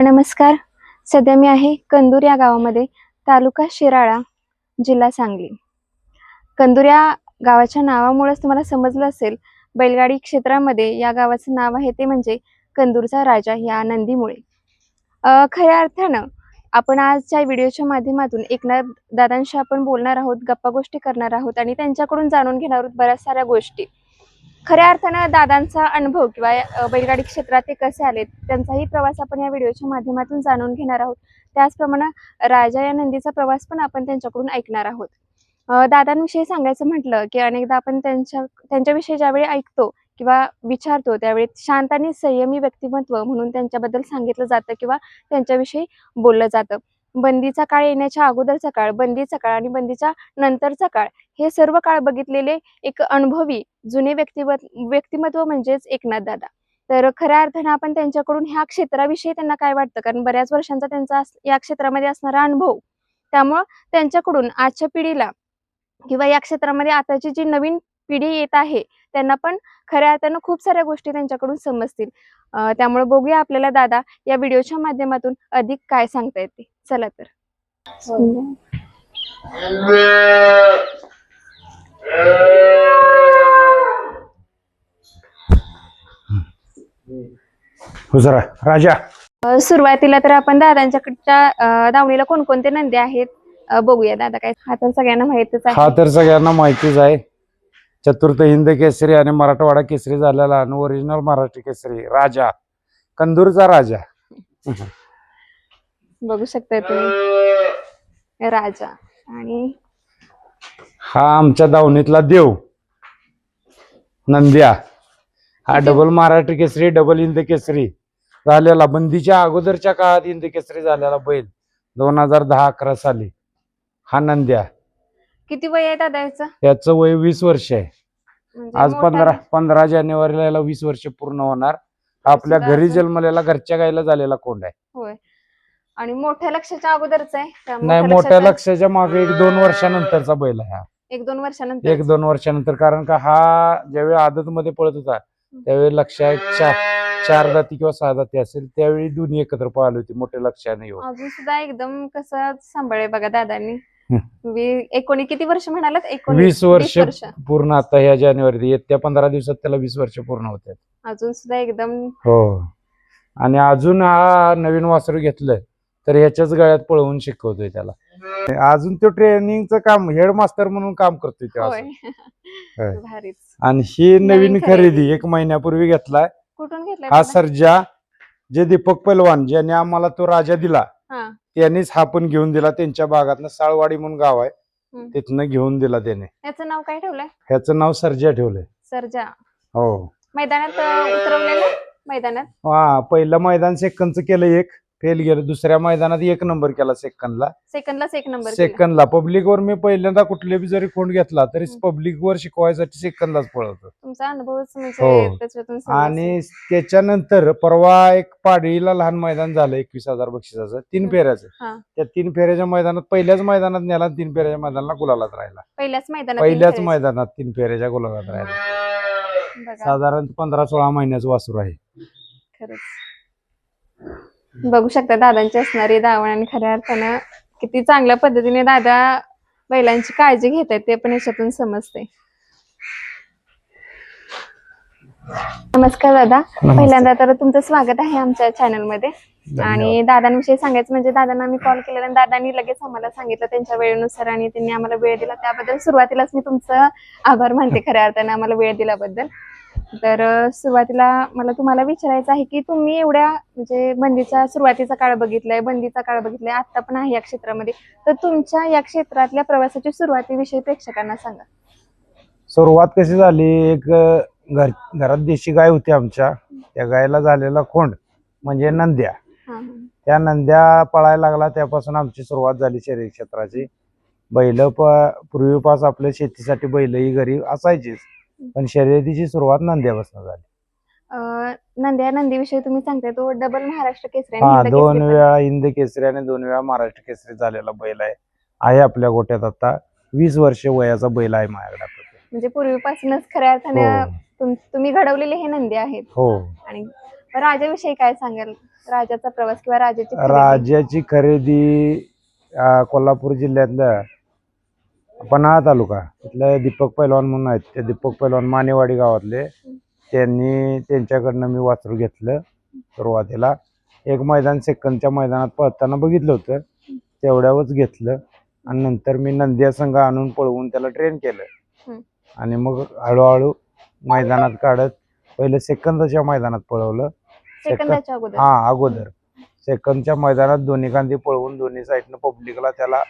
नमस्कार. सध्या मी आहे कंदूर या गावामध्ये, तालुका शिराळा, जिल्हा सांगली. कंदूर या गावाच्या नावामुळेच तुम्हाला समजलं असेल, बैलगाडी क्षेत्रामध्ये या गावाचं नाव आहे ते म्हणजे कंदूरचा राजा या नंदीमुळे. खऱ्या अर्थानं आपण आजच्या व्हिडिओच्या माध्यमातून एकनाथ दादांशी आपण बोलणार आहोत, गप्पा गोष्टी करणार आहोत आणि त्यांच्याकडून जाणून घेणार आहोत बऱ्याच साऱ्या गोष्टी. खऱ्या अर्थानं दादांचा अनुभव किंवा बैलगाडी क्षेत्रात ते कसे आलेत त्यांचाही प्रवास आपण या व्हिडिओच्या माध्यमातून जाणून घेणार आहोत. त्याचप्रमाणे राजा या नंदीचा प्रवास पण आपण त्यांच्याकडून ऐकणार आहोत. दादांविषयी सांगायचं म्हटलं की अनेकदा आपण त्यांच्याविषयी ज्यावेळी ऐकतो किंवा विचारतो त्यावेळी शांत आणि संयमी व्यक्तिमत्व म्हणून त्यांच्याबद्दल सांगितलं जातं किंवा त्यांच्याविषयी बोललं जातं. बंदीचा काळ येण्याच्या अगोदरचा काळ, बंदीचा काळ आणि बंदीच्या नंतरचा काळ हे सर्व काळ बघितलेले एक अनुभवी जुने व्यक्तिमत्व म्हणजेच एकनाथ दादा. तर खऱ्या अर्थानं आपण त्यांच्याकडून ह्या क्षेत्राविषयी त्यांना काय वाटतं, कारण बऱ्याच वर्षांचा त्यांचा या क्षेत्रामध्ये असणारा अनुभव, त्यामुळं त्यांच्याकडून आजच्या पिढीला किंवा या क्षेत्रामध्ये आताची जी नवीन पिढी येत आहे त्यांना पण खऱ्या अर्थानं खूप साऱ्या गोष्टी त्यांच्याकडून समजतील. त्यामुळे बघूया आपल्याला दादा या व्हिडिओच्या माध्यमातून अधिक काय सांगता येते. चला तर. हुजरा राजा. सुरुवातीला तर आपण दादांच्याकडच्या दावणीला कोणकोणते नंदी आहेत बघूया. दादा काय, हा तर सगळ्यांना माहितच आहे. हा तर सगळ्यांना माहितीच आहे. चतुर्थ हिंद केसरी आणि मराठवाडा केसरी झालेला आणि ओरिजिनल महाराष्ट्र केसरी राजा, कंदूरचा राजा. बघू शकता तुम्ही राजा. आणि हा आमच्या दावणीतला देव नंद्या. हा डबल महाराष्ट्र केसरी, डबल हिंद केसरी झालेला, बंदीच्या अगोदरच्या काळात हिंद केसरी झालेला बैल 2010-11 साली हा नंद्या. किती वय आहे दादा याचं? याचं वय 20 वर्ष आहे. म्हणजे आज मोठा 15 जानेवारीला याला 20 वर्ष पूर्ण होणार. आपल्या सुद्धा घरी असं- जन्मलेला, घरच्या गायला झालेला कोंड आहे. होय. आणि मोठ्या लक्षाच्या अगोदरच आहे का? नाही, मोठ्या लक्षाच्या मागे 1-2 वर्षानंतरचा बैल आहे हा. 1-2 वर्षानंतर. 1-2 वर्षानंतर, कारण का हा ज्यावेळी आदत मध्ये पळत होता त्यावेळी लक्ष्या 4 दाती किंवा 6 दाती असेल, त्यावेळी दोन्ही एकत्र पळाली होती मोठ्या लक्षाने येऊन. अजून सुद्धा एकदम कसं सांभाळे बघा दादांनी. किती वर्ष म्हणालात? 20 वर्ष पूर्ण. आता ह्या जानेवारीत येत्या 15 दिवसात त्याला 20 वर्ष पूर्ण होतात. अजून सुद्धा एकदम. हो. आणि अजून हा नवीन वासरू घेतलंय तर ह्याच्याच गळ्यात पळवून शिकवतोय त्याला. अजून तो ट्रेनिंगचं काम हेडमास्टर म्हणून काम करतोय होय. भारीच. आणि ही नवीन खरेदी 1 महिन्यापूर्वी घेतलाय. कुठून घेतलाय हा दादा? सर्जा, जे दीपक पैलवान ज्याने आम्हाला तो राजा दिला त्यांनीच हा पण घेऊन दिला. त्यांच्या भागातनं साळवाडी म्हणून गाव आहे, तिथनं घेऊन दिला त्याने. याचं नाव काय ठेवलंय? ह्याचं नाव सर्जा ठेवलंय. सर्जा. हो. मैदानात उतरवलेलं. मैदानात पहिलं मैदान सेकंदचं केलं, 1 फेल गेलं. दुसऱ्या मैदानात 1 नंबर केला सेकंदलाच 1 नंबर. सेकंदला पब्लिक वर मी पहिल्यांदा कुठले बी जरी कोण घेतला तरी पब्लिक वर शिकवायसाठी सेकंदलाच पळवतो. तुमचा अनुभवच हो. म्हणजे त्याच्यातून आणि त्याच्यानंतर परवा एक पाडळीला लहान मैदान झालं 21,000 बक्षिसाचं 3 फेऱ्याचं. त्या 3 फेऱ्याच्या मैदानात पहिल्याच मैदानात नेला, 3 फेऱ्याच्या मैदानाला गुलालात राहिला. पहिल्याच मैदानात 3 फेऱ्याच्या गुलालात राहिला. साधारण 15-16 महिन्याचं वासरू आहे. खरंच बघू शकता दादांची असणारी दावण आणि खऱ्या अर्थानं किती चांगल्या पद्धतीने दादा बैलांची काळजी घेत आहेत ते पण याच्यातून समजते. नमस्कार दादा. पहिल्यांदा तर तुमचं स्वागत आहे आमच्या चॅनल मध्ये. आणि दादांविषयी सांगायचं म्हणजे दादांना आम्ही कॉल केलेला आणि दादांनी लगेच आम्हाला सांगितलं त्यांच्या वेळेनुसार आणि त्यांनी आम्हाला वेळ दिला त्याबद्दल सुरुवातीलाच मी तुमचं आभार मानते खऱ्या अर्थानं आम्हाला वेळ दिल्याबद्दल. तर सुरुवातीला मला तुम्हाला विचारायचं आहे की तुम्ही एवढ्या म्हणजे बंदीचा सुरुवातीचा काळ बघितलाय, बंदीचा काळ बघितलाय, आता पण आहे या क्षेत्रामध्ये, तर तुमच्या या क्षेत्रातल्या प्रवासाची सुरुवातीविषयी प्रेक्षकांना सांगा. सुरुवात कशी झाली, एक घरात देशी गाय होती आमच्या, त्या गायला झालेला खोंड म्हणजे नंद्या. त्या नंद्या पळायला लागला, त्यापासून आमची सुरुवात झाली शर्यत क्षेत्राची. बैल पूर्वीपास आपल्या शेतीसाठी बैलही घरी असायचीच, पण शर्यतीची सुरुवात नंद्यापासून झाली. नंदीविषयी तुम्ही सांगताय तो डबल महाराष्ट्र केसरी. 2 वेळा हिंद केसरी आणि 2 वेळा महाराष्ट्र केसरी झालेला बैल आहे आपल्या गोट्यात. आता 20 वर्ष वयाचा बैल आहे माझ्याकडे. म्हणजे पूर्वीपासूनच खऱ्या अर्थाने तुम्ही घडवलेले हे नंदी आहेत. हो. आणि राजाविषयी काय सांगाल? राजाचा प्रवास किंवा राजाची खरेदी? राजाची खरेदी कोल्हापूर जिल्ह्यातल्या पन्हाळा तालुका तिथले दीपक पैलवान म्हणून आहेत. ते दीपक पैलवान मानेवाडी गावातले, त्यांनी त्यांच्याकडनं मी वासरू घेतलं. सुरुवातीला एक मैदान सेकंदच्या मैदानात पळताना बघितलं होतं, तेवढ्यावरच घेतलं. आणि नंतर मी नंद्या संघ आणून पळवून त्याला ट्रेन केलं. आणि मग हळूहळू मैदानात काढत पहिले सेकंदाच्या मैदानात पळवलं. सेकंदाच्या अगोदर? हा, अगोदर सेकंदच्या मैदानात दोन्ही कांदी पळवून दोन्ही साईडनं पब्लिकला त्याला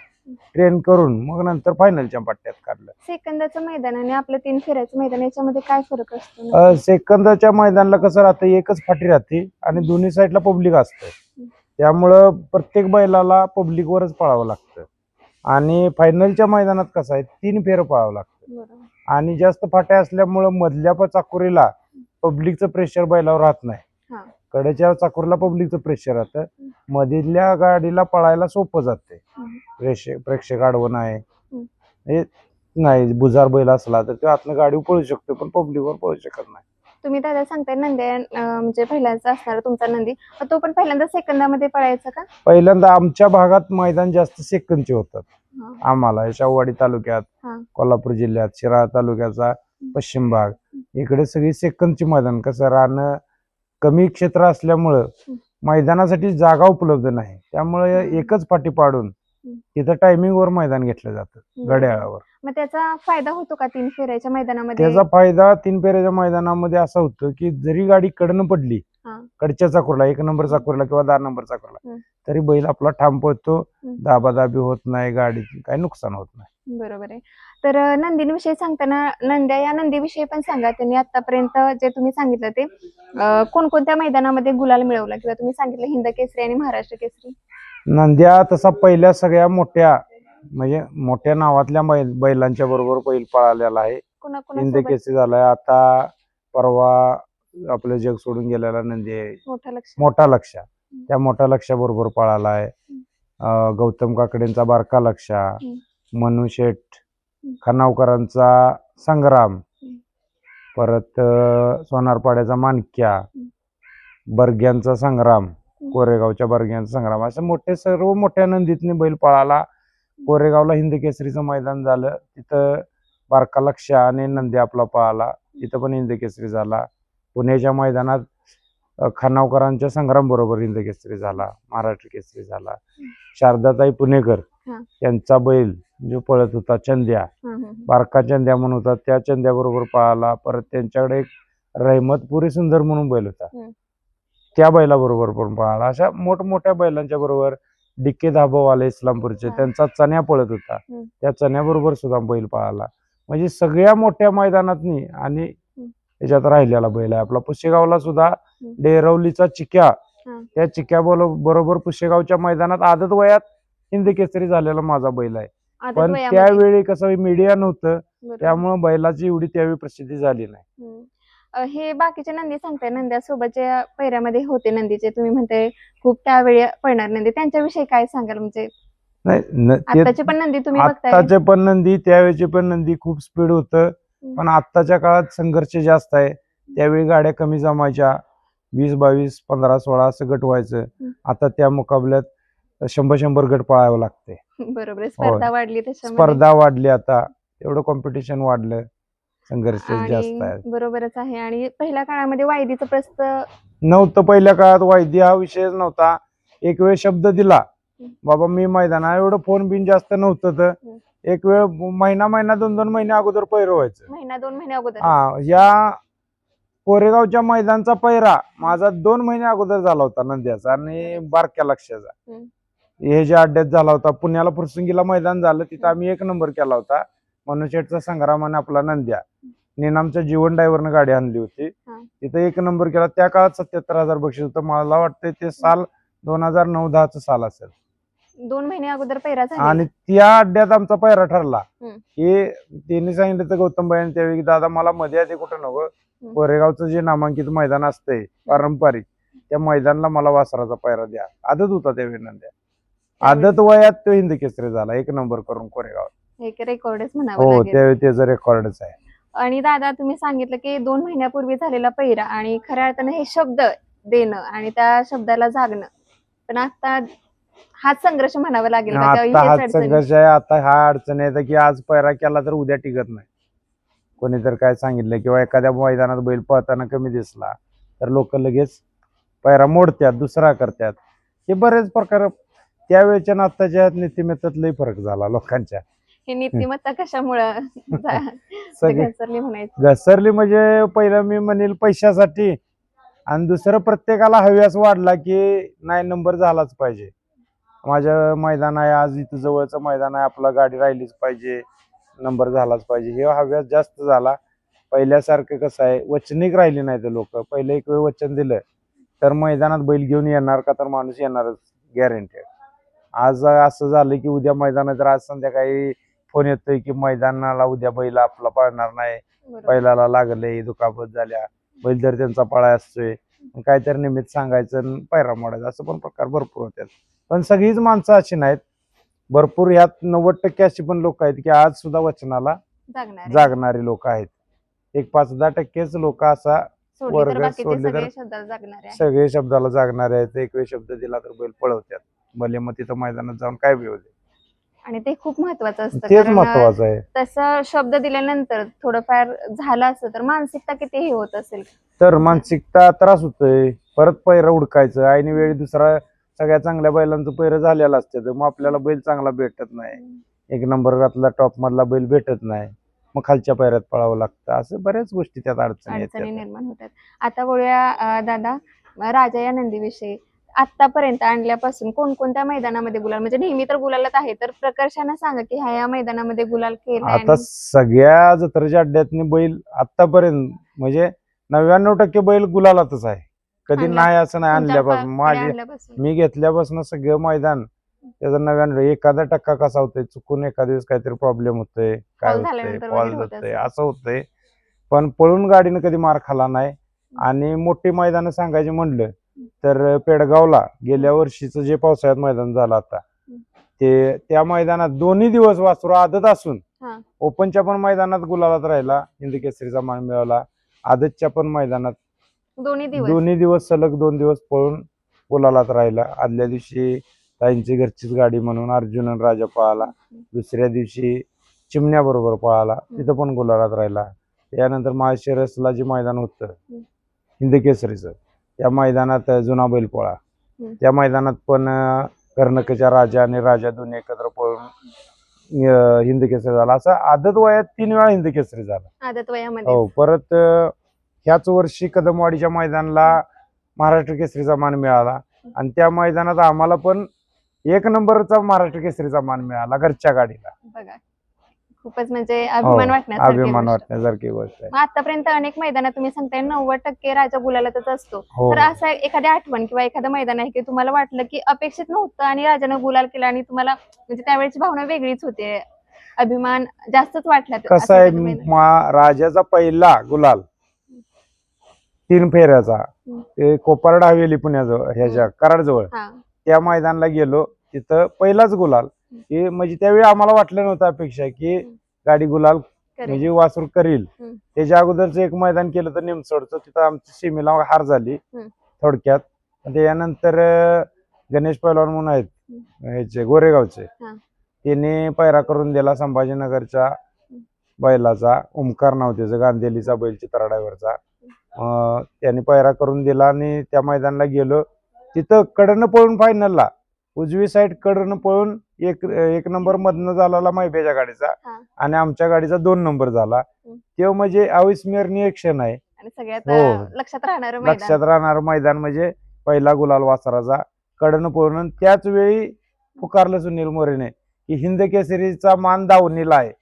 ट्रेन करून मग नंतर फायनलच्या पट्ट्यात काढलं. सेकंदाचं मैदान आणि आपलं 3 फेऱ्याचं मैदान याच्यामध्ये काय फरक असतो? सेकंदाच्या मैदानाला कसं राहतं, एकच फाटी राहते आणि दोन्ही साईडला पब्लिक असतं, त्यामुळं प्रत्येक बैलाला पब्लिकवरच पळावं लागतं. आणि फायनलच्या मैदानात कसं आहे, 3 फेरं पळावं लागतं. आणि जास्त फाट्या असल्यामुळं मधल्या चाकोरीला पब्लिकचं प्रेशर बैलावर राहत नाही. कडेच्या चाकोरीला पब्लिकचं प्रेशर राहतं, मधल्या गाडीला पळायला सोपं जाते. प्रेक्षक आडवं नाही, नाही बुजार बैल असला तर तो आतनं गाडी पळू शकतो, पण पब्लिकवर पळू शकत नाही. तुम्ही दादा सांगताय नंद्या म्हणजे पहिल्यांदा असणार तुमचा नंदी, तो पण पहिल्यांदा सेकंदामध्ये पळायचा का? पहिल्यांदा आमच्या भागात मैदान जास्त सेकंदचे होतात. आम्हाला शाहूवाडी तालुक्यात, कोल्हापूर जिल्ह्यात, शिराळा तालुक्याचा पश्चिम भाग, इकडे सगळी सेकंदची मैदान. कसं राहणं कमी क्षेत्र असल्यामुळं मैदानासाठी जागा उपलब्ध नाही, त्यामुळे एकच फाटी पाडून तिथं टायमिंग वर मैदान घेतलं जातं घड्याळावर. मग त्याचा फायदा होतो का 3 फेऱ्याच्या मैदानामध्ये? त्याचा फायदा 3 फेऱ्याच्या मैदानामध्ये असा होतो की जरी गाडी कडनं पडली, कडच्या चाकोरला 1 नंबर चाकोरला किंवा 10 नंबर चाकोरला, तरी बैल आपला ठाम पळतो, दाबादाबी होत नाही, गाडीची काही नुकसान होत नाही. बरोबर आहे. तर नंदीविषयी सांगताना नंद्या या नंदीविषयी पण सांगा. त्यांनी आतापर्यंत जे तुम्ही सांगितलं ते कोणकोणत्या मैदानामध्ये गुलाल मिळवला, किंवा तुम्ही सांगितलं हिंद केसरी आणि महाराष्ट्र केसरी? नंद्या तसा पहिल्या सगळ्या मोठ्या म्हणजे मोठ्या नावातल्या बैलांच्या बरोबर बैल पळालेला आहे. हिंद केसरी झालाय, आता परवा आपलं जग सोडून गेलेला नंदी आहे मोठा लक्ष, त्या मोठ्या लक्षा बरोबर पळाला आहे. गौतम काकडेंचा बारका लक्षा, मनु शेठ खानावकरांचा संग्राम, परत सोनारपाड्याचा मानक्या, बर्ग्यांचा संग्राम, कोरेगावच्या बर्ग्यांचा संग्राम, असं मोठे सर्व मोठ्या नंदीतनी बैल पळाला. कोरेगावला हिंद केसरीचं मैदान झालं, तिथं बारका लक्ष आणि नंदी आपला पळाला, तिथं पण हिंद केसरी झाला. पुण्याच्या मैदानात खानावकरांच्या संग्राम बरोबर हिंद केसरी झाला, महाराष्ट्र केसरी झाला. शारदाताई पुणेकर यांचा बैल जो पळत होता चंद्या, बारका चंद्या म्हणून होता, त्या चंद्या बरोबर पळाला. परत त्यांच्याकडे एक रहमतपुरी सुंदर म्हणून बैल होता, त्या बैला बरोबर पण पळाला. अशा मोठमोठ्या बैलांच्या बरोबर डिके धाबावाले इस्लामपूरचे, त्यांचा चण्या पळत होता, त्या चण्या बरोबर सुद्धा बैल पळाला. म्हणजे सगळ्या मोठ्या मैदानातनी आणि त्याच्यात राहिलेला बैल आहे आपला. पुशेगावला सुद्धा डेरवलीचा चिक्या, त्या चिक्या बरोबर पुशेगावच्या मैदानात आदत वयात हिंद केसरी झालेला माझा बैल आहे. पण त्यावेळी कसं मीडिया नव्हतं, त्यामुळे बैलाची एवढी त्यावेळी प्रसिद्धी झाली नाही. हे बाकीचे नंदी सांगताय, नंद्यासोबतच्या पैऱ्यामध्ये होते नंदीचे, तुम्ही म्हणताय खूप त्यावेळी पळणार नंदी, त्यांच्याविषयी काय सांगाल? म्हणजे आताचे पण नंदी तुम्ही बघताय? आताचे पण नंदी, त्यावेळेचे पण नंदी, खूप स्पीड होतं. पण आताच्या काळात संघर्ष जास्त आहे. त्यावेळी गाड्या कमी जमायच्या, 20, 22, 15, 16 असं गट व्हायचं. आता त्या मुकाबल्यात 100 गट पळावं लागते. बरोबर, स्पर्धा वाढली, स्पर्धा वाढली, आता एवढं कॉम्पिटिशन वाढलं, संघर्ष जास्त आहे. बरोबरच आहे. आणि पहिल्या काळामध्ये वायदीचं प्रस्त नव्हतं, पहिल्या काळात वायदी हा विषयच नव्हता. एक वेळ शब्द दिला बाबा मी मैदाना, एवढं फोन बिन जास्त नव्हतं, तर एक वेळ महिना 2-2 महिने अगोदर पैर व्हायचं, 1-2 महिने अगोदर. या कोरेगावच्या मैदानचा पैरा माझा 2 महिने अगोदर झाला होता नंद्याचा आणि बारक्या लक्षाचा. हे जे अड्ड्यात झाला होता, पुण्याला फुरसुंगीला मैदान झालं, तिथं आम्ही 1 नंबर केला होता. मनुशेठचा संग्राम आणि आपला नंद्या, निनामच्या जीवन ड्रायव्हरनं गाडी आणली होती, तिथं 1 नंबर केला. त्या काळात 77,000 बक्षीस होतं. मला वाटतं ते साल 2009-10चं साल असेल. 2 महिने अगोदर पैरा झाला आणि त्या अड्ड्यात आमचा पैरा ठरला. हे त्यांनी सांगितलं तर गौतमबाई त्यावेळी, दादा मला मध्ये आधी कुठं नको, कोरेगावचं जे नामांकित मैदान असतंय पारंपरिक, त्या मैदानाला मला वासराचा पैरा द्या. आदत होता त्यावेळी नंद्या, आदत वयात तो हिंद केसरी झाला 1 नंबर करून कोरेगाव. एक रेकॉर्डच म्हणावं हो, लागेल. त्यावेळी त्याचं रेकॉर्डच आहे. आणि दादा तुम्ही सांगितलं की 2 महिन्यापूर्वी झालेला पैरा, आणि खऱ्या अर्थानं हे शब्द देणं आणि त्या शब्दाला जागणं. पण आता हाच संघर्ष म्हणावा लागेल का? आता हेच हाच अडचणी? संघर्ष आहे. आता हा अडचण आहे की आज पैरा केला तर उद्या टिकत नाही. कोणी तर काय सांगितलं किंवा एखाद्या मैदानात बैल पळताना कमी दिसला तर लोक लगेच पैरा मोडतात, दुसरा करतात. हे बरेच प्रकार त्यावेळेच्या आणि आत्ताच्या नीतिमत्तेत लई फरक झाला लोकांच्या. ही नीतिमत्ता कशामुळं सगळे घसरली म्हणायचं? घसरली म्हणजे पहिलं मी म्हणेल पैशासाठी, आणि दुसरं प्रत्येकाला हव्यास वाढला की नाही नंबर झालाच पाहिजे. माझं मैदान आहे, आज इथं जवळचं मैदान आहे, आपला गाडी राहिलीच पाहिजे, नंबर झालाच पाहिजे, हे हव्यास जास्त झाला. पहिल्यासारखं कसं आहे, वचनिक राहिली नाही तर लोक. पहिलं एक वेळ वचन दिलं तर मैदानात बैल घेऊन येणार का तर माणूस येणारच, गॅरंटेड. आज असं झालं की उद्या मैदानात, तर आज संध्याकाळी फोन येतोय की मैदानाला उद्या बैल आपला पळणार नाही, बैलाला लागले, दुखापत झाल्या, बैल तर त्यांचा पळा असतोय, काहीतरी निमित्त सांगायचं आणि पायरा मोडायचा, असं पण प्रकार भरपूर होतात. पण सगळीच माणसं अशी नाहीत. भरपूर यात 90% अशी पण लोक आहेत की आज सुद्धा वचनाला जागणारी लोक आहेत. एक 5-10%च लोक असा वर्ग सोडले तर सगळे शब्दाला जागणारे आहेत. एक वेळ शब्द दिला तर बैल पळवतात, भले मग तिथं मैदानात जाऊन काय बी होते. आणि ते खूप महत्वाचं असतं. तेच महत्वाचं आहे. तसं शब्द दिल्यानंतर थोडंफार झालं असतं तर मानसिकता किती हे होत असेल. तर मानसिकता त्रास होतोय. परत पैरा उडकायचं, ऐन वेळी दुसरा सगळ्या चांगल्या बैलांचं पैर झालेलं असतं, तर मग आपल्याला बैल चांगला भेटत नाही, एक नंबर घातला टॉप मधला बैल भेटत नाही, मग खालच्या पैऱ्यात पळावं लागतं. असं बऱ्याच गोष्टी त्यात अडचणी निर्माण होतात. आता बोलूया दादा राजा या नंदीविषयी. आतापर्यंत आणल्यापासून कोणकोणत्या मैदानामध्ये गुलाल, म्हणजे नेहमी तर गुलालात आहे, तर प्रकर्षाने सांगा की ह्या मैदानामध्ये गुलाल केला. आता सगळ्या जत्रेच्या अड्ड्यातनी बैल आतापर्यंत म्हणजे 99% बैल गुलालातच आहे. कधी नाही असं नाही. आणल्यापासून मी घेतल्यापासून सगळं मैदान त्याचा 99, एखादा टक्का कसा होतोय, चुकून एखाद्या दिवस काहीतरी प्रॉब्लेम होतोय, काय होतंय, फॉल होतोय, असं होतंय. पण पळून गाडीनं कधी मार खाला नाही. आणि मोठी मैदान सांगायची म्हणलं तर पेडगावला गेल्या वर्षीचं जे पावसाळ्यात मैदान झालं आता, ते त्या मैदानात दोन्ही दिवस वासरू आदत असून ओपनच्या पण मैदानात गुलालात राहिला, हिंद केसरीचा मान मिळवला. आदतच्या पण मैदानात दोन्ही दिवस सलग 2 दिवस पळून गुलालात राहिला. आदल्या दिवशी ताईंची घरचीच गाडी म्हणून अर्जुन आणि राजा पळाला. दुसऱ्या दिवशी चिमण्या बरोबर पळाला, तिथं पण गुलालात राहिला. त्यानंतर माळशिरसला जे मैदान होतं हिंद केसरीचं, त्या मैदानात जुना बैल पळा, त्या मैदानात पण कर्णकच्या राजा आणि राजा दोन्ही एकत्र पळून हिंद केसरी झाला. असं आदत वयात 3 वेळा हिंद केसरी झाला आदत वयामध्ये. हो. परत ह्याच वर्षी कदमवाडीच्या मैदानाला महाराष्ट्र केसरीचा मान मिळाला, आणि त्या मैदानात आम्हाला पण 1 नंबरचा महाराष्ट्र केसरीचा मान मिळाला घरच्या गाडीला. बघा, खूपच म्हणजे अभिमान वाटण्यासारखी गोष्ट आहे. आतापर्यंत अनेक मैदानात तुम्ही सांगताय 90% राजा गुलालातच असतो. तर असं एखादी आठवण किंवा एखादं मैदान आहे की तुम्हाला वाटलं की अपेक्षित नव्हतं आणि राजानं गुलाल केला आणि तुम्हाला म्हणजे त्यावेळेची भावना वेगळीच होती, अभिमान जास्तच वाटला? कसं आहे, राजाचा पहिला गुलाल 3 फेऱ्याचा ते कोपारड हवेली पुण्याजवळ ह्याच्या कराडजवळ त्या मैदानाला गेलो, तिथं पहिलाच गुलाल. हे म्हणजे त्यावेळी आम्हाला वाटलं नव्हतं अपेक्षा की गाडी गुलाल म्हणजे वासरू करील. त्याच्या अगोदरच एक मैदान केलं तर निमसोडचं, तिथं आमची सीमेला हार झाली थोडक्यात. त्यानंतर गणेश पैलवान म्हणून आहेत ह्याचे गोरेगावचे, त्यांनी पैरा करून दिला संभाजीनगरच्या बैलाचा, ओमकार नाव त्याचं, गांधेलीचा बैल, चित्रा ड्रायव्हरचा. त्यांनी पैरा करून दिला आणि त्या मैदानाला गेलो, तिथं कडनं पळून फायनलला उजवी साईड कडनं पळून एक नंबर मधनं झाला माहिब्याच्या गाडीचा, आणि आमच्या गाडीचा 2 नंबर झाला. ते म्हणजे अविस्मरणीय क्षण आहे. लक्षात राहणार मैदान म्हणजे पहिला गुलाल वासराचा कडनं पळून. त्याच वेळी पुकारलं सुनील मोरेने की हिंद केसरीचा मान दावणीला आहे.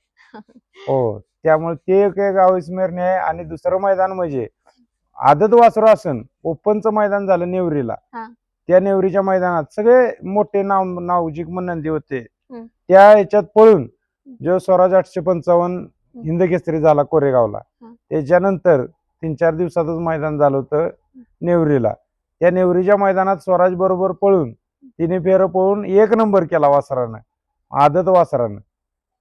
हो, त्यामुळे ते एक अविस्मरणीय आहे. आणि दुसरं मैदान म्हणजे आदत वासरू असन, ओपनचं मैदान झालं नेवरीला. त्या नेवरीच्या मैदानात सगळे मोठे नावजिक नंदी होते, त्या ह्याच्यात पळून जो स्वराज 855 हिंद केसरी झाला कोरेगावला. त्याच्यानंतर 3-4 दिवसातच मैदान झालं होतं नेवरीला. त्या नेवरीच्या मैदानात स्वराज बरोबर पळून 3 फेर पळून 1 नंबर केला वासरानं, आदत वासरानं.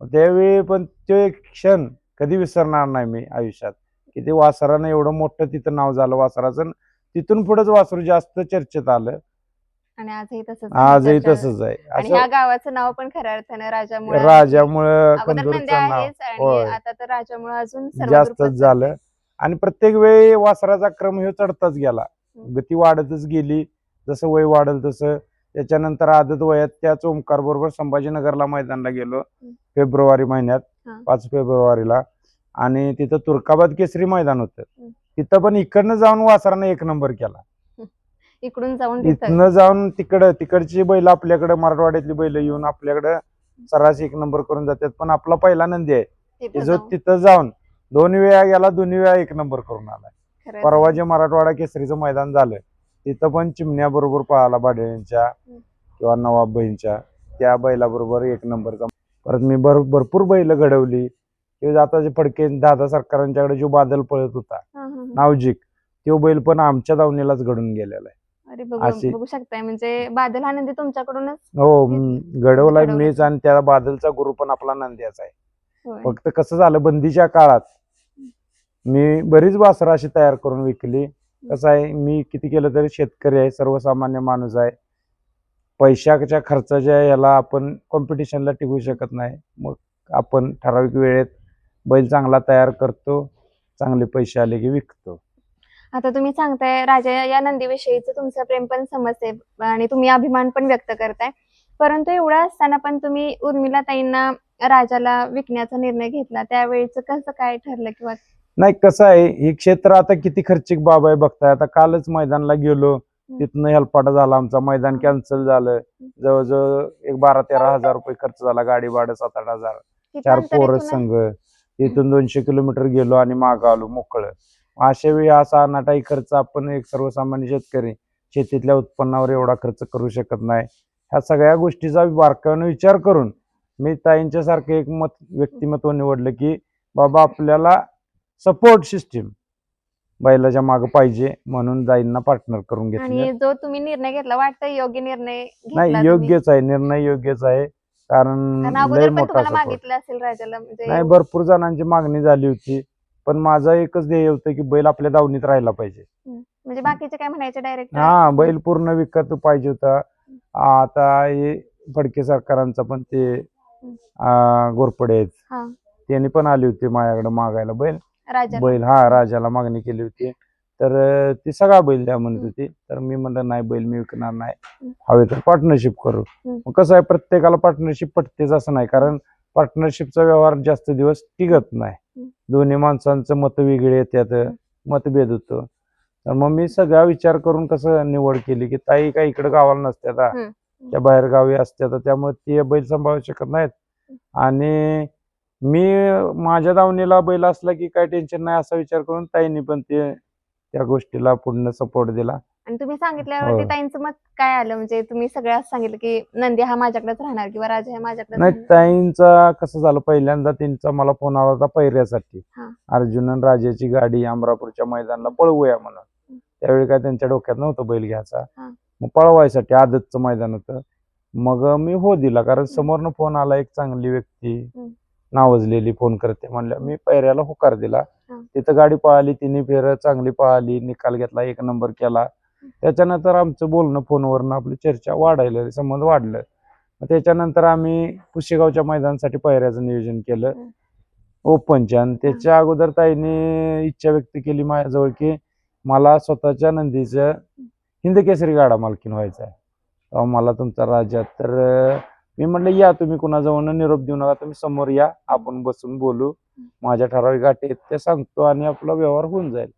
त्यावेळी पण तो एक क्षण कधी विसरणार नाही मी आयुष्यात, की ते वासरानं एवढं मोठं तिथं नाव झालं वासराचं. तिथून पुढेच वासरू जास्त चर्चेत आलं. आणि आजही तसंच आहे आजही चर्चा. तसंच आहे. आणि असं ह्या गावाचं नाव पण खऱ्या अर्थानं राजामुळे आहे. राजामुळं अगोदर नंद्या कंदूरचं नाव आहेच आणि होय आता तर राजामुळे अजून सर्वदूर जास्तच पसरलंय. झालं. आणि प्रत्येक वेळी वासराचा क्रम ह्यो चढताच गेला, हम्म. गती वाढतच गेली. जसं वय वाढल तसं. त्याच्यानंतर आदत वयात त्याच ओमकार बरोबर संभाजीनगरला मैदानला गेलो फेब्रुवारी महिन्यात, हा. 5 फेब्रुवारीला. आणि तिथं तुर्काबाद केसरी मैदान होतं. हम्म. तिथं पण इकडनं जाऊन वासरानं 1 नंबर केला. इकडून जाऊन तिथं इथनं जाऊन तिकडची बैल आपल्याकडे, मराठवाड्यातली बैल येऊन आपल्याकडे सरास 1 नंबर करून जातात. पण आपला पहिला नंदी आहे तिथं जो जाऊन तिथं जाऊन 2 वेळा गेला, 2 वेळा 1 नंबर करून आलाय. खरंच परवा आहे. जे मराठवाडा केसरीचं मैदान झालं तिथं पण चिमण्या बरोबर पळाला, बाडेंच्या किंवा नवाब बहीणच्या त्या बैलाबरोबर 1 नंबरचा. परत मी भरपूर बैल घडवली. ते आता जे फडके दादा सरकारांच्याकडे जो बादल पळत होता हा, हा, हा. नावजिक, तो बैल पण आमच्या दावणीलाच घडून गेलेला आहे. अरे अशी बघू शकताय म्हणजे बादल हा नंदी तुमच्याकडूनच हो घडवलाय घडवलाय. मीच. आणि त्या बादलचा गुरु पण आपला नंद्याचा आहे. होय. फक्त कसं झालं, बंदीच्या काळात मी बरीच वासरं अशी तयार करून विकली. कसं आहे, मी किती केलं तरी शेतकरी आहे, सर्वसामान्य माणूस आहे. पैशाच्या खर्चाच्या याला आपण कॉम्पिटिशनला टिकू शकत नाही. मग आपण ठराविक वेळेत बैल चांगला तयार करतो, चांगले पैसे आले की विकतो. आता तुम्ही सांगताय राजा या नंदीविषयीचं तुमचं प्रेम पण समजते आणि तुम्ही अभिमान पण व्यक्त करताय. परंतु एवढं असताना पण तुम्ही उर्मिला ताईंना राजाला विकण्याचा निर्णय घेतला, त्यावेळेचं कसं काय ठरलं किंवा नाही, कसं आहे, हे क्षेत्र आता किती खर्चिक बाब आहे बघताय. आता कालच मैदानला गेलो, तिथनं हेलपाटा झाला आमचा, मैदान कॅन्सल झालं. जवळजवळ एक 12-13 हजार रुपये खर्च झाला, गाडी भाडं 7-8 हजार, किती 4 अंतर पोरं इथून आहे? संघ. तिथून 200 किलोमीटर गेलो आणि मागं आलो मोकळं. अशा वेळी असा अनाठाई खर्च आपण एक सर्वसामान्य शेतकरी शेतीतल्या उत्पन्नावर एवढा खर्च करू शकत नाही. ह्या सगळ्या गोष्टीचा बारकाईने विचार करून मी ताईंच्या सारखं एक व्यक्तिमत्व निवडलं की बाबा आपल्याला सपोर्ट सिस्टीम बैलाच्या मागे पाहिजे, म्हणून जाईंना पार्टनर करून घेतलं. आणि जो तुम्ही निर्णय घेतला वाटतं योग्य निर्णय घेतला नाही, तुम्ही. योग्यच आहे, निर्णय योग्यच आहे. कारण कारण लय अगोदर पण मोठा तुम्हाला सपोर्ट. मागितलं असेल राजाला म्हणजे नाही, भरपूर जणांची मागणी झाली होती, पण माझं एकच ध्येय होतं की बैल आपल्या दावणीत राहायला पाहिजे. म्हणजे बाकीचे काय म्हणायचे डायरेक्ट हा, बैल पूर्ण विकत पाहिजे होता. आता हे फडके सरकारांचा पण ते घोरपडे आहेत, हा त्यांनी पण आली होती माझ्याकडे मागायला बैल. राजाला. हा, राजाला मागणी केली होती. तर ती सगळा बैल द्या म्हणत होती. तर मी म्हणलं नाही, बैल मी विकणार नाही, हवे तर पार्टनरशिप करू. मग कसं आहे, प्रत्येकाला पार्टनरशिप पटतेच असं नाही, कारण पार्टनरशिपचा व्यवहार जास्त दिवस टिकत नाही. दोन्ही माणसांचं मत वेगळे येतात, मतभेद होतो. तर मग मी सगळा विचार करून कसं निवड केली की ताई काही इकडे गावाला नसत्या, त्या बाहेर गावी असत्या, तर त्यामुळे ते बैल सांभाळू शकत नाहीत. आणि मी माझ्या दावणीला बैल असला की काय टेन्शन नाही असा विचार करून ताईंनी पण त्या गोष्टीला पूर्ण सपोर्ट दिला. आणि तुम्ही सांगितल्यावरती हो. ताईंचं मत काय आलं? म्हणजे तुम्ही सगळं सांगितलं की नंदी हा माझ्याकडेच राहणार किंवा राजा हा माझ्याकडेच नाही, राहणार. ताईंचा कसं झालं, पहिल्यांदा त्यांचा मला फोन आला होता पैऱ्यासाठी. हा. अर्जुन आणि राजाची गाडी अमरापूरच्या मैदानाला पळवूया म्हणून. त्यावेळी काय त्यांच्या डोक्यात नव्हतं बैल घ्यायचा, मग पळवायसाठी आदतचं मैदान होतं. मग मी हो दिला, कारण समोरनं फोन आला, एक चांगली व्यक्ती नावाजलेली फोन करते म्हणल्या, मी पैऱ्याला होकार दिला. तिथं गाडी पळाली, तिन्ही फेर चांगली पळाली, निकाल घेतला, 1 नंबर केला. त्याच्यानंतर आमचं बोलणं फोनवरनं आपली चर्चा वाढायला, संबंध वाढलं. त्याच्यानंतर आम्ही पुशेगावच्या मैदानासाठी पैऱ्याचं नियोजन केलं ओपनच्या. आणि त्याच्या अगोदर ताईने इच्छा व्यक्त केली माझ्याजवळ की मला स्वतःच्या नंदीचं हिंद केसरी गाडा मालकीन व्हायचा आहे, तेव्हा मला तुमचा राजा. तर मी म्हणलं या तुम्ही, कुणाजवळ निरोप देऊ नका, तुम्ही समोर या, आपण बसून बोलू, माझ्या ठराविक गाठी ते सांगतो आणि आपला व्यवहार होऊन जाईल.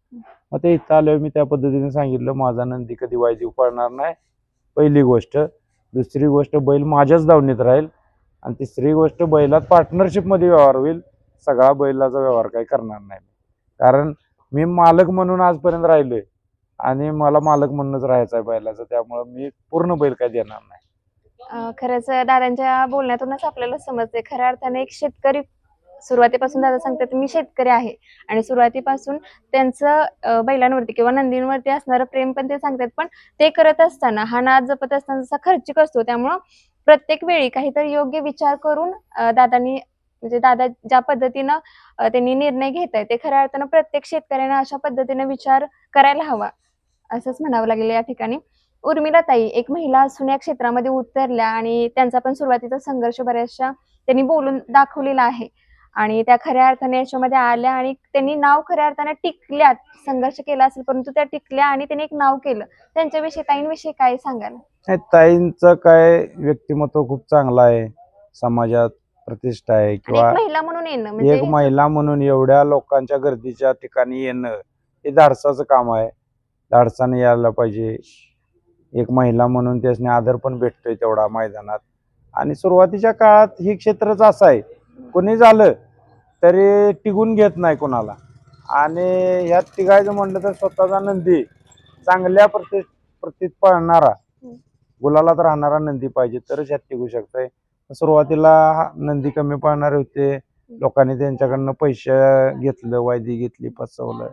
मग ते इथं आल्यावर मी त्या पद्धतीने सांगितलं, माझा नंदी कधी वायदीव पडणार नाही, पहिली गोष्ट. दुसरी गोष्ट, बैल माझ्याच दावणीत राहील. आणि तिसरी गोष्ट, बैलात पार्टनरशिप मध्ये व्यवहार होईल, सगळा बैलाचा व्यवहार काही करणार नाही. कारण मी मालक म्हणून आजपर्यंत राहिलोय आणि मला मालक म्हणूनच राहायचं आहे बैलाचं, त्यामुळे मी पूर्ण बैल काय देणार नाही. खरंच दादांच्या बोलण्यातूनच आपल्याला समजते खऱ्या अर्थाने एक शेतकरी सुरुवातीपासून दादा सांगतात मी शेतकरी आहे आणि सुरुवातीपासून त्यांचं बैलांवरती किंवा नंदींवरती असणारं प्रेम पण ते सांगतात. पण ते करत असताना, हा नाद जपत असताना जसा खर्चिक असतो, त्यामुळं प्रत्येक वेळी काहीतरी योग्य विचार करून दादांनी म्हणजे दादा ज्या पद्धतीनं त्यांनी निर्णय घेत आहे ते खऱ्या अर्थानं प्रत्येक शेतकऱ्याने अशा पद्धतीने विचार करायला हवा. असंच म्हणावं लागेल या ठिकाणी. उर्मिलाताई एक महिला असून या क्षेत्रामध्ये उतरल्या आणि त्यांचा पण सुरुवातीचा संघर्ष बऱ्याचशा त्यांनी बोलून दाखवलेला आहे आणि त्या खऱ्या अर्थाने याच्यामध्ये आल्या आणि त्यांनी नाव खऱ्या अर्थाने टिकल्यात. संघर्ष केला असेल परंतु त्या टिकल्या आणि त्यांनी एक नाव केलं. त्यांच्याविषयी ताईंविषयी काय सांगाल? नाही, ताईंचं काय व्यक्तिमत्व खूप चांगलं आहे, समाजात प्रतिष्ठा आहे, आणि एक किंवा महिला म्हणून येणं म्हणजे एक महिला म्हणून एवढ्या लोकांच्या गर्दीच्या ठिकाणी येणं हे धाडसाचं काम आहे. धाडसाने यायला पाहिजे. एक महिला म्हणून त्यासने आदर पण भेटतोय तेवढा मैदानात. आणि सुरुवातीच्या काळात हे क्षेत्रच असं आहे, कोणी झालं तरी टिकून घेत नाही कोणाला. आणि ह्यात टिकायचं म्हणलं तर स्वतःचा नंदी चांगल्या प्रतीत पळणारा, गुलालात राहणारा नंदी पाहिजे तरच ह्यात टिकू शकतंय. सुरुवातीला नंदी कमी पळणारे होते, लोकांनी त्यांच्याकडनं पैसे घेतलं, वायदी घेतली, फसवलं,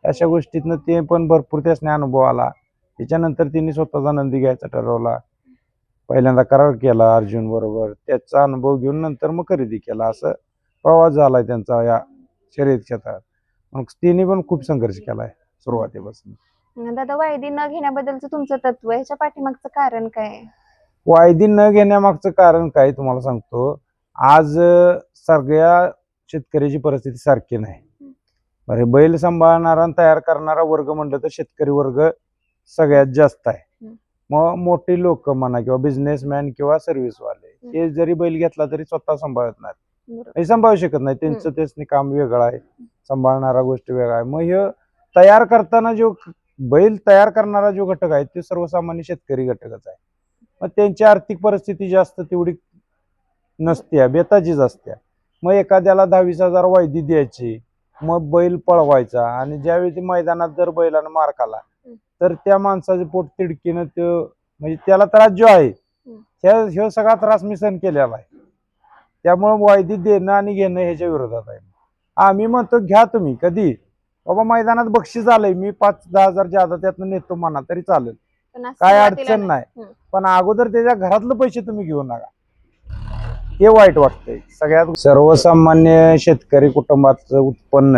अशा गोष्टीतनं ते पण भरपूर त्यासने अनुभव आला. त्याच्यानंतर त्यांनी स्वतःचा नंदी घ्यायचा ठरवला. पहिल्यांदा करार केला अर्जुन बरोबर, त्याचा अनुभव घेऊन नंतर मग खरेदी केला. असं प्रवास झालाय त्यांचा या शर्यत क्षेत्रात. मग तिने पण खूप संघर्ष केलाय सुरुवातीपासून. दादा, वायदी न घेण्याबद्दलचं तुमचं तत्व ह्याच्या पाठीमागचं कारण काय आहे? वायदी न घेण्यामागचं कारण काय तुम्हाला सांगतो. आज सगळ्या शेतकऱ्याची परिस्थिती सारखी नाही. बरे, बैल सांभाळणारा आणि तयार करणारा वर्ग म्हणलं तर शेतकरी वर्ग सगळ्यात जास्त आहे. मग मोठी लोक म्हणा किंवा बिझनेसमॅन किंवा सर्व्हिसवाले, ते जरी बैल घेतला तरी स्वतः सांभाळत नाहीत, हे सांभाळू शकत नाही. त्यांचं त्याचं काम वेगळं आहे, सांभाळणारा गोष्ट वेगळा आहे. मग हे तयार करताना जो बैल तयार करणारा जो घटक आहे ते सर्वसामान्य शेतकरी घटकच आहे. मग त्यांची आर्थिक परिस्थिती जास्त तेवढी नसते, बेताचीच असते. मग एखाद्याला 10-20 हजार वायदी द्यायची, मग बैल पळवायचा, आणि ज्यावेळी ते मैदानात जर बैलानं मार खाला तर त्या माणसाचं पोट तिडकीनं तो, म्हणजे त्याला त्रास जो आहे ह्यो सगळा त्रास मी सहन केलेला आहे. त्यामुळे वायदी देणं आणि घेणं ह्याच्या विरोधात आहे. आम्ही म्हणतो घ्या तुम्ही कधी, बाबा मैदानात बक्षीस आलंय, मी 5-10 हजार ज्यादा त्यातनं नेतो म्हणा तरी चालेल, काय अडचण नाही. पण अगोदर त्याच्या घरातलं पैसे तुम्ही घेऊ नका, हे वाईट वाटतंय. सगळ्यात सर्वसामान्य शेतकरी कुटुंबाचं उत्पन्न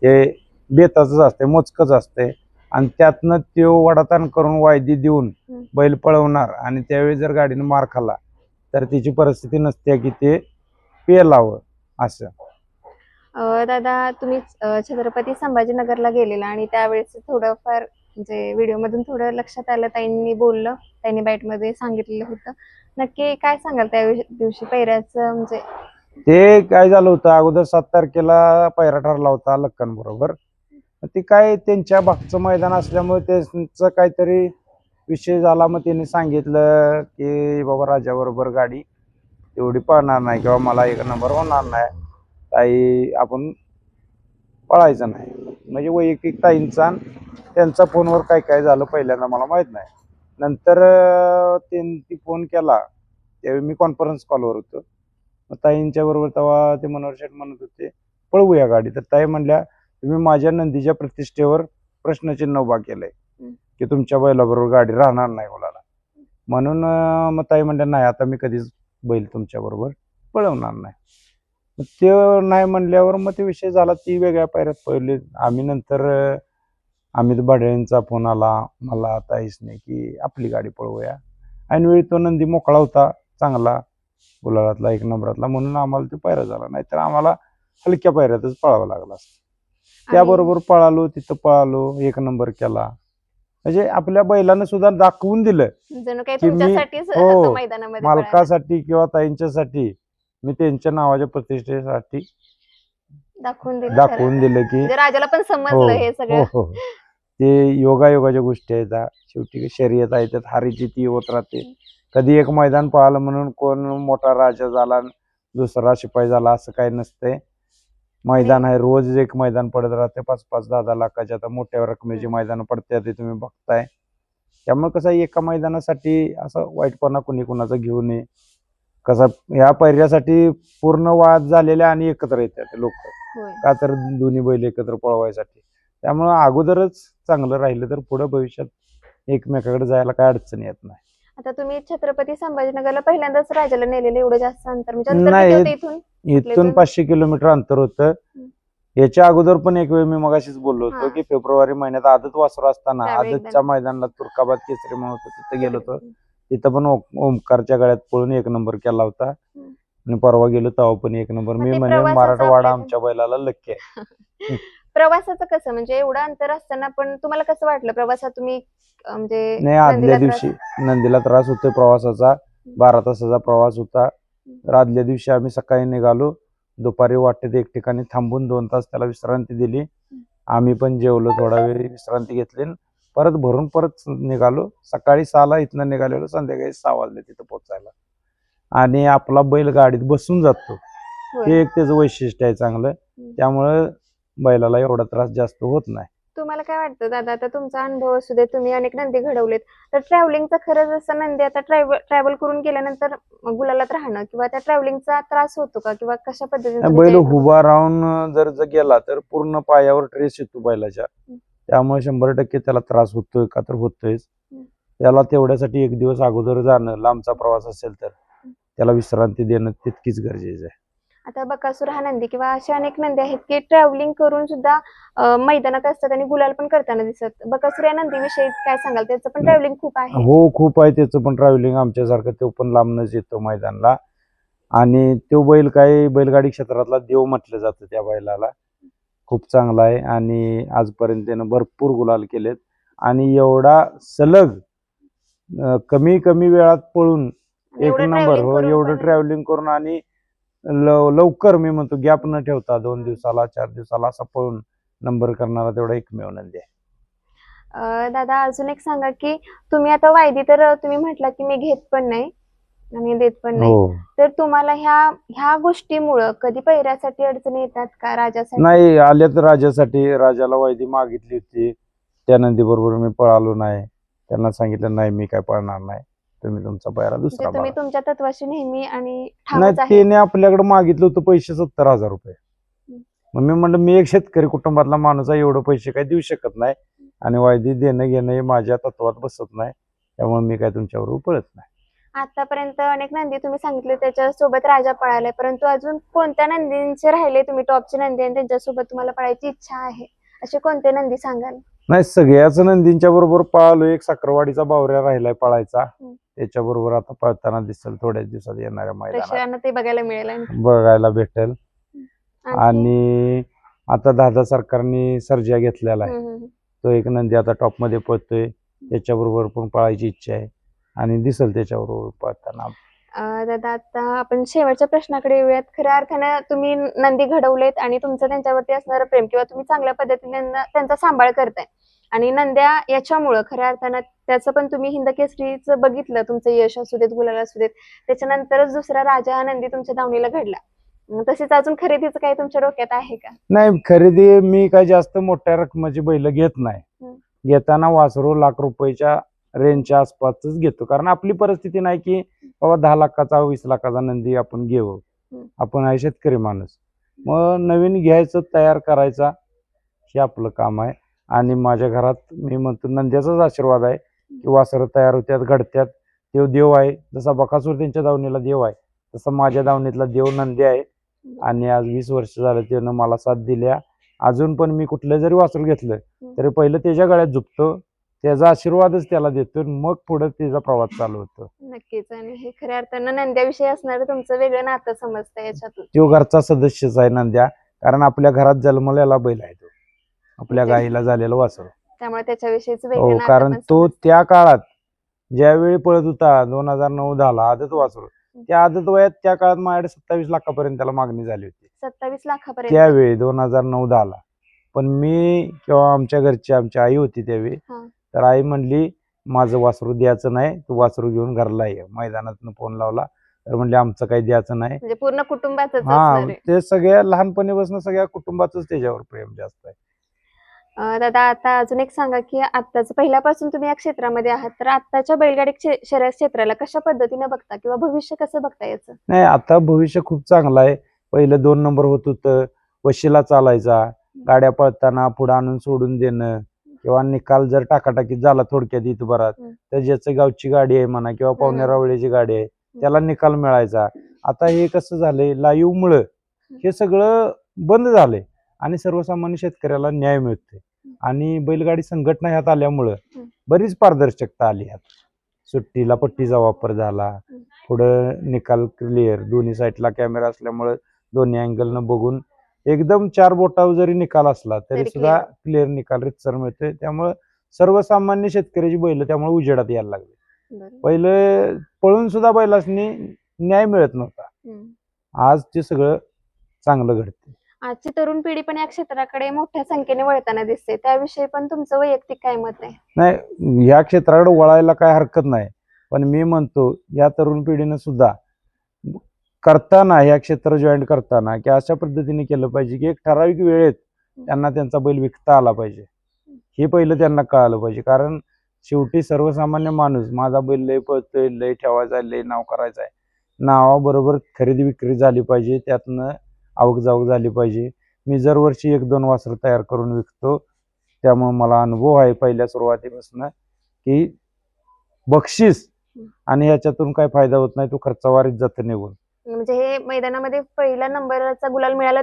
हे बेताचंच असते, मोजकच असते. आणि त्यातनं तो वडाताण करून वायदी देऊन बैल पळवणार आणि त्यावेळी जर गाडीनं मार खाल्ला तर त्याची परिस्थिती नसते की ते पेलावं असं. दादा, तुम्ही छत्रपती संभाजीनगरला गेलेला आणि त्यावेळेस थोडंफार म्हणजे व्हिडिओ मधून थोडं लक्षात आलं, त्यांनी बाईट मध्ये सांगितलेलं होतं. नक्की काय सांगाल त्या दिवशी पैऱ्याचं? म्हणजे ते काय झालं होतं, अगोदर 7 तारखेला पैरा ठरला होता लक्कन बरोबर. ते काय त्यांच्या भागचं मैदान असल्यामुळे त्यांचं काहीतरी विषय झाला. मग त्यांनी सांगितलं की बाबा राजा बरोबर गाडी एवढी पळणार नाही किंवा मला 1 नंबर होणार नाही, ताई आपण पळायचं नाही. म्हणजे वैयक्तिक ताईंचा त्यांचा फोनवर काय काय झालं पहिल्यांदा मला माहित नाही. नंतर त्यांनी फोन केला त्यावेळी मी कॉन्फरन्स कॉलवर होतो. मग ताईंच्या बरोबर तेव्हा ते मनोहर शेठ म्हणत होते पळवूया गाडी. तर ताई म्हणल्या तुम्ही माझ्या नंदीच्या प्रतिष्ठेवर प्रश्नचिन्ह उभा केलंय की तुमच्या बैलाबरोबर गाडी राहणार नाही कोणाला. म्हणून मग ताई म्हणल्या नाही, आता मी कधीच बैल तुमच्या बरोबर पळवणार नाही. मग ते नाही म्हणल्यावर मग ते विषय झाला, ती वेगळ्या पायऱ्यात पळले आम्ही. नंतर अमित भाडळेंचा फोन आला मला ताईसने की आपली गाडी पळवूया. ऐनवेळी तो नंदी मोकळा होता, चांगला गुलालातला 1 नंबरातला, म्हणून आम्हाला ते पायरा झाला. नाहीतर आम्हाला हलक्या पायऱ्यातच पळावं लागलं असतं. त्याबरोबर पळालो, तिथं पळालो, 1 नंबर केला. म्हणजे आपल्या बैलानं सुद्धा दाखवून दिलं की मी मालकासाठी किंवा ताईंच्यासाठी मी त्यांच्या नावाच्या प्रतिष्ठेसाठी दाखवून दिलं की राजाला पण समजलं हे सगळं. ते योगायोगाच्या गोष्टी आहेत. शेवटी शर्यत आहे, त्यात हारीची ती होत राहते. कधी एक मैदान पळालं म्हणून कोण मोठा राजा झाला दुसरा शिपाई झाला असं काही नसतंय. मैदान आहे, रोज एक मैदान पडत राहते. 5-5, 10-10 लाखाच्या आता मोठ्या रकमेची मैदान पडते, ते तुम्ही बघताय. त्यामुळे कसं एका मैदानासाठी असं वाईटपणा कुणी कुणाचा घेऊ नये. कसं ह्या पैऱ्यासाठी पूर्ण वाद झालेले आणि एकत्र येतात लोक, का तर दोन्ही बैल एकत्र पळवायसाठी. त्यामुळं अगोदरच चांगलं राहिलं तर पुढे भविष्यात एकमेकाकडे जायला काय अडचण येत नाही. आता तुम्ही छत्रपती संभाजीनगरला पहिल्यांदाच राजाला नेलेलं, एवढं जास्त अंतर म्हणजे नाही, इथून 500 किलोमीटर अंतर होतं. याच्या अगोदर पण एक वेळ मी मगाशीच बोललो होतो हा. की फेब्रुवारी महिन्यात आदत वासरू असताना त्यावेळी आदतच्या मैदानाला तुर्काबाद केसरी म्हणून होतं, तिथे गेलो होतो. तिथं पण ओमकारच्या गळ्यात पळून 1 नंबर केला होता. आणि परवा गेलो तेव्हा पण 1 नंबर. मग मी ते म्हणे प्रवासाचं मराठवाडा आपल्या- आमच्या बैलाला लक्की आहे. प्रवासाचं कसं म्हणजे एवढं अंतर असताना पण तुम्हाला कसं वाटलं प्रवासात तुम्ही म्हणजे नाही, आदल्या नंदीला त्रास- दिवशी नंदीला त्रास होतोय प्रवासाचा. 12 तासाचा प्रवास होता. तर आदल्या दिवशी आम्ही सकाळी निघालो. दुपारी वाटेत एक ठिकाणी थांबून 2 तास त्याला विश्रांती दिली. आम्ही पण जेवलो, थोडा वेळ विश्रांती घेतली, परत भरून परत निघालो. सकाळी 6ला इथनं निघालेलो, संध्याकाळी 6 वाजले तिथं पोहोचायला. आणि आपला बैल गाडीत बसून जातो, होय. हे एक त्याचं वैशिष्ट्य आहे चांगलं. त्यामुळे बैलाला एवढा त्रास जास्त होत नाही. तुम्हाला काय वाटतं दादा, आता तुमचा अनुभव असू दे, तुम्ही अनेक नंदी घडवलेत, तर ट्रॅव्हलिंगचा खरंच असं नंदी आता ट्रॅव्हल करून गेल्यानंतर गुलालात राहणं किंवा त्या ट्रॅव्हलिंगचा त्रास होतो का किंवा कशा पद्धतीने तुम्ही बैल ते- उभा राहून जर गेला तर पूर्ण पायावर ट्रेस येतो बैलाच्या. त्यामुळे 100% त्याला त्रास होतोय का तर होतोयच. त्याला तेवढ्यासाठी एक दिवस अगोदर जाणं, लांबचा प्रवास असेल तर त्याला विश्रांती देणं तितकीच गरजेचं आहे. आता बकासूर हा नंदी किंवा अशा अनेक नंदी आहेत की ट्रॅव्हलिंग करून सुद्धा मैदानात असतात आणि गुलाल पण करताना दिसत. बकासूर या नंदीविषयी काय सांगाल? त्याचं पण ट्रॅव्हलिंग खूप आहे. हो, खूप आहे त्याचं पण ट्रॅव्हलिंग. आमच्यासारखं तो पण लांबनच येतो मैदानला. आणि तो बैल काय बैलगाडी क्षेत्रातला देव म्हटलं जातं त्या बैलाला. खूप चांगला आहे आणि आजपर्यंत त्यानं भरपूर गुलाल केलेत. आणि एवढा सलग कमी कमी वेळात पळून आणि 1 एवढं नंबर, travelling हो, करून एवढं पण- ट्रॅव्हलिंग करून आणि लवकर, मी म्हणतो गॅप न ठेवता 2 दिवसाला 4 दिवसाला असा पळून नंबर करणारा तेवढा एकमेव नंदी आहे. दादा अजून एक सांगा की तुम्ही आता वायदी तर तुम्ही म्हटला की मी घेत पण नाही आणि देत पण नाही, हो, तर तुम्हाला ह्या गोष्टीमुळं कधी पैऱ्यासाठी अडचणी येतात का राजासाठी? नाही आल्यात. राजासाठी राजाला वायदी मागितली होती, त्या नंदी बरोबर मी पळालो नाही. त्यांना सांगितलं नाही, मी काय पळणार नाही, तुम्ही तुमचा पायरा दुसरा म्हणजे तुम्ही बघा. तुमच्या तत्वाशी नेहमी आणि नाही, ठामच आहे. त्याने आपल्याकडे मागितलं होतं पैसे 70,000 रुपये. मग मी म्हणलं मी एक शेतकरी कुटुंबातला माणूस आहे, एवढे पैसे काही देऊ शकत नाही आणि वायदी देणं घेणं हे माझ्या तत्वात बसत नाही. त्यामुळे मी काय तुमच्याबरोबर पळत नाही. आतापर्यंत अनेक नंदी तुम्ही सांगितले त्याच्यासोबत राजा पळालाय, परंतु अजून कोणत्या नंदींचे राहिले तुम्ही टॉपचे नंदी आणि त्यांच्यासोबत तुम्हाला पळायची इच्छा आहे, असे कोणते नंदी सांगाल? नाही, सगळ्याच नंदींच्या बरोबर पळालो. एक साखरवाडीचा बावऱ्या राहिलाय पळायचा, त्याच्या बरोबर आता पळताना दिसेल थोड्याच दिवसात येणाऱ्या मैदानात प्रेक्षकांना ते बघायला मिळेल. आणखी? बघायला भेटेल. आणखी? आणि आता दादा सरकारने सर्जा घेतलेला आहे, हम्म, हम्म. तो एक नंदी आता टॉप मध्ये पळतोय. त्याच्याबरोबर पण पळायची इच्छा आहे आणि दिसेल त्याच्याबरोबर पळताना. दादा आता आपण शेवटच्या प्रश्नाकडे येऊयात. खऱ्या अर्थानं तुम्ही नंदी घडवलेत आणि तुमचं त्यांच्यावरती असणारं प्रेम किंवा तुम्ही चांगल्या पद्धतीने त्यांचा सांभाळ करताय आणि नंद्या याच्यामुळं खऱ्या अर्थानं त्याचं पण तुम्ही हिंद केसरीचं बघितलं, तुमचं यश असू देत, गुलाल असू देत, त्याच्यानंतरच दुसरा राजा हा नंदी तुमच्या दावणीला घडला. तसेच अजून खरेदीचं काही तुमच्या डोक्यात आहे का? नाही, खरेदी मी काय जास्त मोठ्या रकमेची बैल घेत नाही. घेताना वासरू लाख रुपयाच्या रेंजच्या आसपासच घेतो, कारण आपली परिस्थिती नाही की बाबा 10 लाखाचा 20 लाखाचा नंदी आपण घेऊ. आपण आहे शेतकरी माणूस. मग नवीन घ्यायचं, तयार करायचा, हे आपलं काम आहे. आणि माझ्या घरात मी म्हणतो नंद्याचाच आशीर्वाद आहे की वासरं तयार होत्यात, घडत्यात. तो देव आहे. जसा बकासूर त्यांच्या दावणीला देव आहे, तसं माझ्या दावणीतला देव नंदी आहे. आणि आज 20 वर्ष झालं त्यानं मला साथ दिल्या. अजून पण मी कुठलं जरी वासरू घेतलं तरी पहिलं त्याच्या गळ्यात झुकतो, त्याचा आशीर्वादच त्याला देतो, मग पुढे त्याचा प्रवास चालू होतो. नक्कीच. आणि हे खऱ्या अर्थानं नंद्याविषयी असणारं तुमचं वेगळं नातं समजतं याच्यातून. तो घरचा सदस्यच आहे नंद्या, कारण आपल्या घरात जन्मलेला बैल आहे तो, आपल्या गाईला झालेला वासरू. त्यामुळे त्याच्याविषयीच वेगळं हो, नातं कारण पण तो समजतं. त्या काळात ज्यावेळी पळत होता 2009-10ला आदत वासरू, त्या आदत वयात त्या काळात माझ्याकडे 27 लाखापर्यंत त्याला मागणी झाली होती 27 लाखापर्यंत? त्यावेळी 2009-10ला. पण मी किंवा आमच्या घरची आमची आई होती त्यावेळी, तर आई म्हणली माझं वासरू द्यायचं नाही, तू वासरू घेऊन घरला ये. मैदानातून फोन लावला तर म्हणले आमचं काही द्यायचं नाही. म्हणजे पूर्ण कुटुंबाच हा, ते सगळ्या लहानपणीपासून सगळ्या कुटुंबाचंच त्याच्यावर प्रेम जास्त आहे. दादा आता अजून एक सांगा की आत्ताच पहिल्यापासून तुम्ही या क्षेत्रामध्ये आहात, तर आत्ताच्या बैलगाडी शर्यत क्षेत्राला कशा पद्धतीने बघता किंवा भविष्य कसं बघता याचं? नाही, आता भविष्य खूप चांगलं आहे. पहिलं 2 नंबर होत होतं, वशिला चालायचा, गाड्या पळताना पुढे आणून सोडून देणं किंवा निकाल जर टाकाटाकीत झाला थोडक्यात इथभरात, तर ज्याचं गावची गाडी आहे म्हणा किंवा पावणे रावळीची गाडी आहे त्याला निकाल मिळायचा. आता हे कसं झालंय, लाईव्ह मुळे हे सगळं बंद झालंय आणि सर्वसामान्य शेतकऱ्याला न्याय मिळतोय. आणि बैलगाडी संघटना ह्यात आल्यामुळं बरीच पारदर्शकता आली ह्यात. सुट्टीला पट्टीचा वापर झाला, पुढं निकाल क्लिअर, दोन्ही साईडला कॅमेरा असल्यामुळे दोन्ही अँगलनं बघून एकदम 4 बोटावर जरी निकाल असला तरी सुद्धा क्लिअर निकाल रितसर मिळतोय. त्यामुळे सर्वसामान्य शेतकऱ्याची बैल त्यामुळे उजेडात यायला लागले. पहिले पळून सुद्धा बैलासनी न्याय मिळत नव्हता. आज ते सगळं चांगलं घडते. आजची तरुण पिढी पण या क्षेत्राकडे मोठ्या संख्येने वळताना दिसते, त्याविषयी पण तुमचं वैयक्तिक काय मत आहे? नाही, या क्षेत्राकडे वळायला काय हरकत नाही, पण मी म्हणतो या तरुण पिढीनं सुद्धा करताना या क्षेत्र जॉईन करताना की अशा पद्धतीने केलं पाहिजे की एक ठराविक वेळेत त्यांना त्यांचा बैल विकता आला पाहिजे. हे पहिलं त्यांना कळालं पाहिजे. कारण शेवटी सर्वसामान्य माणूस माझा बैल लय पळतोय, लय ठेवायचा, लय नाव करायचं आहे, नावाबरोबर खरेदी विक्री झाली पाहिजे, त्यातनं आवक जावक झाली पाहिजे. मी दरवर्षी 1-2 वासरं तयार करून विकतो. त्यामुळे मला अनुभव आहे पहिल्या सुरुवातीपासून की बक्षीस आणि ह्याच्यातून काय फायदा होत नाही, तो खर्चावारीत जातं निघून. म्हणजे हे मैदानामध्ये पहिल्या नंबरचा गुलाल मिळाला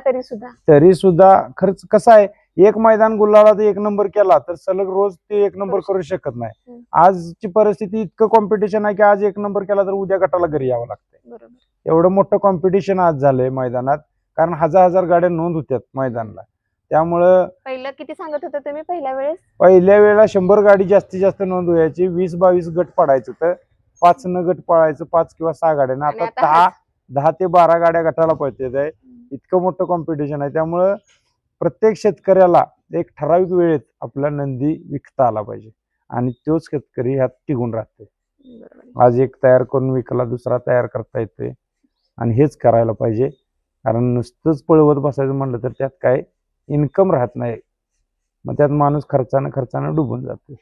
तरी सुद्धा खर्च कसा आहे, एक मैदान गुलाला 1 नंबर केला तर सलग रोज ते 1 नंबर करू शकत नाही. आजची परिस्थिती इतकं कॉम्पिटिशन आहे की आज 1 नंबर केला तर उद्या गटाला घरी यावं लागतंय. एवढं मोठं कॉम्पिटिशन आज झालंय मैदानात, कारण हजार गाड्या नोंद होत्यात मैदानाला. त्यामुळं पहिलं किती सांगत होता तुम्ही पहिल्या वेळेस? पहिल्या वेळेला 100 गाडी जास्तीत जास्त नोंद व्हायची, 20-22 गट पडायचं, तर 5 गट पळायचं, 5 किंवा 6 गाड्या. आता 10 ते 12 गाड्या गटाला पळतात आहे. इतकं मोठं कॉम्पिटिशन आहे. त्यामुळं प्रत्येक शेतकऱ्याला एक ठराविक वेळेत आपला नंदी विकता आला पाहिजे आणि तोच शेतकरी ह्यात टिकून राहते. आज एक तयार करून विकला, दुसरा तयार करता येतोय आणि हेच करायला पाहिजे. कारण नुसतंच पळवत बसायचं म्हणलं तर त्यात काय इन्कम राहत नाही, मग त्यात माणूस खर्चानं डुबून जातो.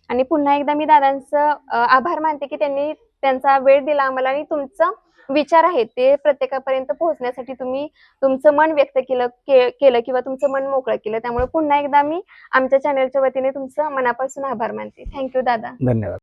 आणि पुन्हा एकदा मी दादांचं आभार मानते की त्यांनी त्यांचा वेळ दिला आम्हाला आणि तुमचं विचार आहे ते प्रत्येकापर्यंत पोहोचण्यासाठी तुम्ही तुमचं मन व्यक्त केलं किंवा तुमचं मन मोकळं केलं. त्यामुळे पुन्हा एकदा मी आमच्या चॅनलच्या वतीने तुमचं मनापासून आभार मानते. थँक्यू दादा. धन्यवाद.